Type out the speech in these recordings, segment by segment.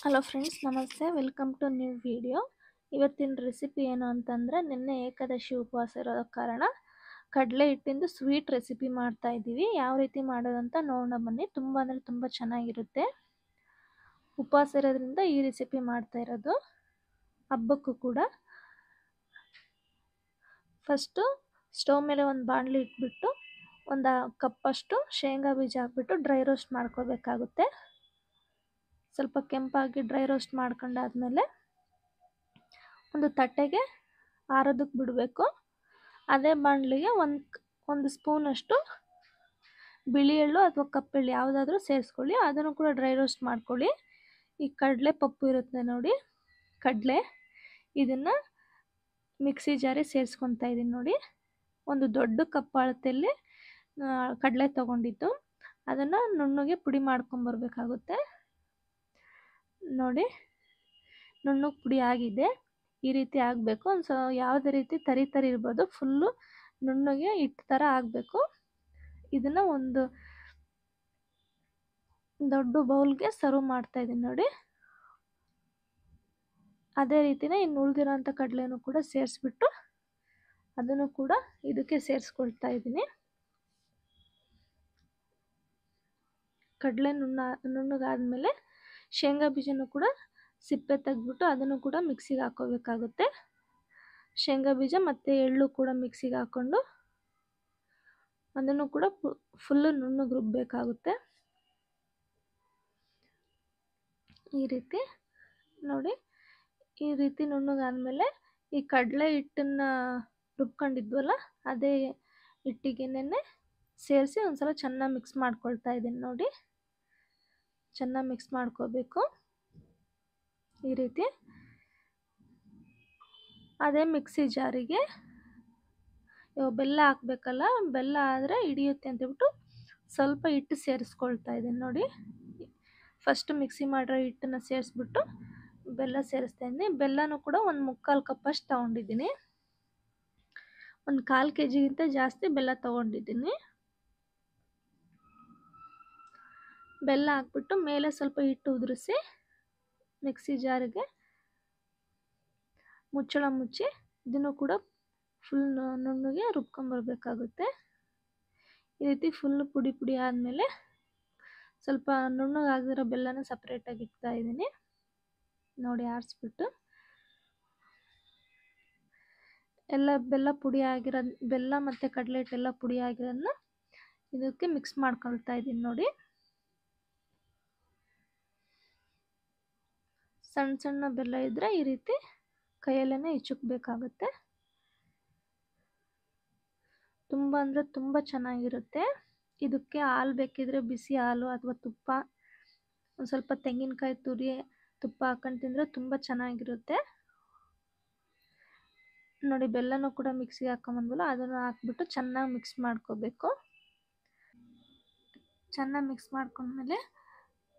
Hello friends, ನಮಸ್ತೆ. Welcome to new video. ಇವತ್ತಿನ recipe ಏನು ಅಂತಂದರೆ, ನಿನ್ನೆ ಏಕಾದಶಿ ಉಪವಾಸ ಇರೋ ಕಾರಣ ಕಡಲೆ ಹಿಟ್ಟಿಂದು ಸ್ವೀಟ್ ರೆಸಿಪಿ ಮಾಡ್ತಾ ಇದ್ದೀವಿ. ಯಾವ ರೀತಿ ಮಾಡೋದಂತ ನೋಡೋಣ ಬನ್ನಿ. ತುಂಬ ಅಂದರೆ ತುಂಬ ಚೆನ್ನಾಗಿರುತ್ತೆ. ಉಪವಾಸ ಇರೋದ್ರಿಂದ ಈ ರೆಸಿಪಿ ಮಾಡ್ತಾ ಇರೋದು, ಹಬ್ಬಕ್ಕೂ ಕೂಡ. ಫಸ್ಟು ಸ್ಟವ್ ಮೇಲೆ ಒಂದು ಬಾಣಲಿ ಇಟ್ಬಿಟ್ಟು ಒಂದು ಕಪ್ಪಷ್ಟು ಶೇಂಗಾ ಬೀಜ ಹಾಕ್ಬಿಟ್ಟು ಡ್ರೈ ರೋಸ್ಟ್ ಮಾಡ್ಕೋಬೇಕಾಗುತ್ತೆ. ಸ್ವಲ್ಪ ಕೆಂಪಾಗಿ ಡ್ರೈ ರೋಸ್ಟ್ ಮಾಡ್ಕೊಂಡಾದ್ಮೇಲೆ ಒಂದು ತಟ್ಟೆಗೆ ಆರೋದಕ್ಕೆ ಬಿಡಬೇಕು. ಅದೇ ಬಾಣಲಿಗೆ ಒಂದು ಸ್ಪೂನಷ್ಟು ಬಿಳಿ ಎಳ್ಳು ಅಥವಾ ಕಪ್ಪೆಳ್ಳು ಯಾವುದಾದ್ರೂ ಸೇರಿಸ್ಕೊಳ್ಳಿ. ಅದನ್ನು ಕೂಡ ಡ್ರೈ ರೋಸ್ಟ್ ಮಾಡ್ಕೊಳ್ಳಿ. ಈ ಕಡಲೆ ಪಪ್ಪು ಇರುತ್ತೆ ನೋಡಿ, ಕಡಲೆ, ಇದನ್ನು ಮಿಕ್ಸಿ ಜಾರಿಗೆ ಸೇರಿಸ್ಕೊತಾ ಇದ್ದೀನಿ ನೋಡಿ. ಒಂದು ದೊಡ್ಡ ಕಪ್ ಅಳತೆಯಲ್ಲಿ ಕಡಲೆ ತೊಗೊಂಡಿದ್ದು, ಅದನ್ನು ನುಣ್ಣಗೆ ಪುಡಿ ಮಾಡ್ಕೊಂಬರ್ಬೇಕಾಗುತ್ತೆ ನೋಡಿ. ನುಣ್ಣಗೆ ಪುಡಿ ಆಗಿದೆ, ಈ ರೀತಿ ಆಗಬೇಕು. ಒಂದು ಯಾವುದೇ ರೀತಿ ತರಿ ಇರ್ಬೋದು, ಫುಲ್ಲು ನುಣ್ಣಗೆ ಹಿಟ್ಟು ಥರ ಆಗಬೇಕು. ಇದನ್ನು ಒಂದು ದೊಡ್ಡ ಬೌಲ್ಗೆ ಸರ್ವ್ ಮಾಡ್ತಾ ಇದ್ದೀನಿ ನೋಡಿ. ಅದೇ ರೀತಿನೇ ಇನ್ನು ಉಳಿದಿರೋಂಥ ಕಡಲೆನೂ ಕೂಡ ಸೇರಿಸ್ಬಿಟ್ಟು ಅದನ್ನು ಕೂಡ ಇದಕ್ಕೆ ಸೇರಿಸ್ಕೊಳ್ತಾ ಇದ್ದೀನಿ. ಕಡಲೆ ನುಣ್ಣಗಾದ್ಮೇಲೆ ಶೇಂಗಾ ಬೀಜನೂ ಕೂಡ ಸಿಪ್ಪೆ ತೆಗೆದ್ಬಿಟ್ಟು ಅದನ್ನು ಕೂಡ ಮಿಕ್ಸಿಗೆ ಹಾಕೋಬೇಕಾಗುತ್ತೆ. ಶೇಂಗಾ ಬೀಜ ಮತ್ತು ಎಳ್ಳು ಕೂಡ ಮಿಕ್ಸಿಗೆ ಹಾಕ್ಕೊಂಡು ಅದನ್ನು ಕೂಡ ಫುಲ್ಲು ನುಣ್ಣಗೆ ರುಬ್ಬಬೇಕಾಗುತ್ತೆ. ಈ ರೀತಿ ನೋಡಿ, ಈ ರೀತಿ ನುಣ್ಣಗಾದ್ಮೇಲೆ ಈ ಕಡಲೆ ಹಿಟ್ಟನ್ನು ರುಬ್ಕೊಂಡಿದ್ವಲ್ಲ, ಅದೇ ಹಿಟ್ಟಿಗೆನೆ ಸೇರಿಸಿ ಒಂದ್ಸಲ ಚೆನ್ನಾಗಿ ಮಿಕ್ಸ್ ಮಾಡ್ಕೊಳ್ತಾ ಇದ್ದೀನಿ ನೋಡಿ. ಚೆನ್ನಾಗಿ ಮಿಕ್ಸ್ ಮಾಡ್ಕೋಬೇಕು ಈ ರೀತಿ. ಅದೇ ಮಿಕ್ಸಿ ಜಾರಿಗೆ ಬೆಲ್ಲ ಹಾಕಬೇಕಲ್ಲ, ಬೆಲ್ಲ ಆದರೆ ಹಿಡಿಯುತ್ತೆ ಅಂತೇಳ್ಬಿಟ್ಟು ಸ್ವಲ್ಪ ಹಿಟ್ಟು ಸೇರಿಸ್ಕೊಳ್ತಾ ಇದ್ದೀನಿ ನೋಡಿ. ಫಸ್ಟ್ ಮಿಕ್ಸಿ ಮಾಡಿರೋ ಹಿಟ್ಟನ್ನು ಸೇರಿಸ್ಬಿಟ್ಟು ಬೆಲ್ಲ ಸೇರಿಸ್ತಾ ಇದ್ದೀನಿ. ಬೆಲ್ಲನೂ ಕೂಡ ಒಂದು 3/4 ಕಪ್ಪಷ್ಟು ತೊಗೊಂಡಿದ್ದೀನಿ. ಒಂದು 1/4 kgಗಿಂತ ಜಾಸ್ತಿ ಬೆಲ್ಲ ತೊಗೊಂಡಿದ್ದೀನಿ. ಬೆಲ್ಲ ಹಾಕ್ಬಿಟ್ಟು ಮೇಲೆ ಸ್ವಲ್ಪ ಹಿಟ್ಟು ಉದುರಿಸಿ ಮಿಕ್ಸಿ ಜಾರಿಗೆ ಮುಚ್ಚಳ ಮುಚ್ಚಿ ಇದನ್ನು ಕೂಡ ಫುಲ್ ನುಣ್ಣಗೆ ರುಬ್ಕೊಂಬರ್ಬೇಕಾಗುತ್ತೆ. ಈ ರೀತಿ ಫುಲ್ಲು ಪುಡಿ ಪುಡಿ ಆದಮೇಲೆ ಸ್ವಲ್ಪ ನುಣ್ಣಗಾಗಿರೋ ಬೆಲ್ಲನ ಸಪ್ರೇಟಾಗಿ ಇಡ್ತಾ ಇದ್ದೀನಿ ನೋಡಿ. ಆರಿಸ್ಬಿಟ್ಟು ಎಲ್ಲ ಬೆಲ್ಲ ಮತ್ತು ಕಡಲೆ ಹಿಟ್ಟೆಲ್ಲ ಪುಡಿ ಆಗಿರೋದನ್ನ ಇದಕ್ಕೆ ಮಿಕ್ಸ್ ಮಾಡ್ಕೊಳ್ತಾ ಇದ್ದೀನಿ ನೋಡಿ. ಸಣ್ಣ ಸಣ್ಣ ಬೆಲ್ಲ ಇದ್ದರೆ ಈ ರೀತಿ ಕೈಯಲ್ಲೇ ಹಿಚುಕ್ಬೇಕಾಗುತ್ತೆ. ತುಂಬ ಅಂದರೆ ತುಂಬ ಚೆನ್ನಾಗಿರುತ್ತೆ. ಇದಕ್ಕೆ ಹಾಲು ಬೇಕಿದ್ರೆ ಬಿಸಿ ಹಾಲು ಅಥವಾ ತುಪ್ಪ, ಒಂದು ಸ್ವಲ್ಪ ತೆಂಗಿನಕಾಯಿ ತುರಿ ತುಪ್ಪ ಹಾಕೊಂಡು ತಿಂದರೆ ತುಂಬ ಚೆನ್ನಾಗಿರುತ್ತೆ ನೋಡಿ. ಬೆಲ್ಲನೂ ಕೂಡ ಮಿಕ್ಸಿಗೆ ಹಾಕೊಂಬಂದ್ವಲ್ಲ, ಅದನ್ನು ಹಾಕ್ಬಿಟ್ಟು ಚೆನ್ನಾಗಿ ಮಿಕ್ಸ್ ಮಾಡ್ಕೋಬೇಕು. ಚೆನ್ನಾಗಿ ಮಿಕ್ಸ್ ಮಾಡ್ಕೊಂಡ್ಮೇಲೆ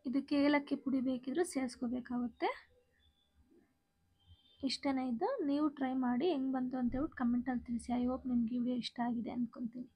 ಇದಕ್ಕೆ ಏಲಕ್ಕಿ ಪುಡಿ ಬೇಕಿದ್ರೆ ಸೇರಿಸ್ಕೋಬೇಕಾಗುತ್ತೆ. ಇಷ್ಟೇ ಇದು. ನೀವು ಟ್ರೈ ಮಾಡಿ ಹೆಂಗೆ ಬಂತು ಅಂತೇಳ್ಬಿಟ್ಟು ಕಮೆಂಟಲ್ಲಿ ತಿಳಿಸಿ. ಐ ಹೋಪ್ ನಿಮ್ಗೆ ವಿಡಿಯೋ ಇಷ್ಟ ಆಗಿದೆ ಅಂದ್ಕೊತೀನಿ.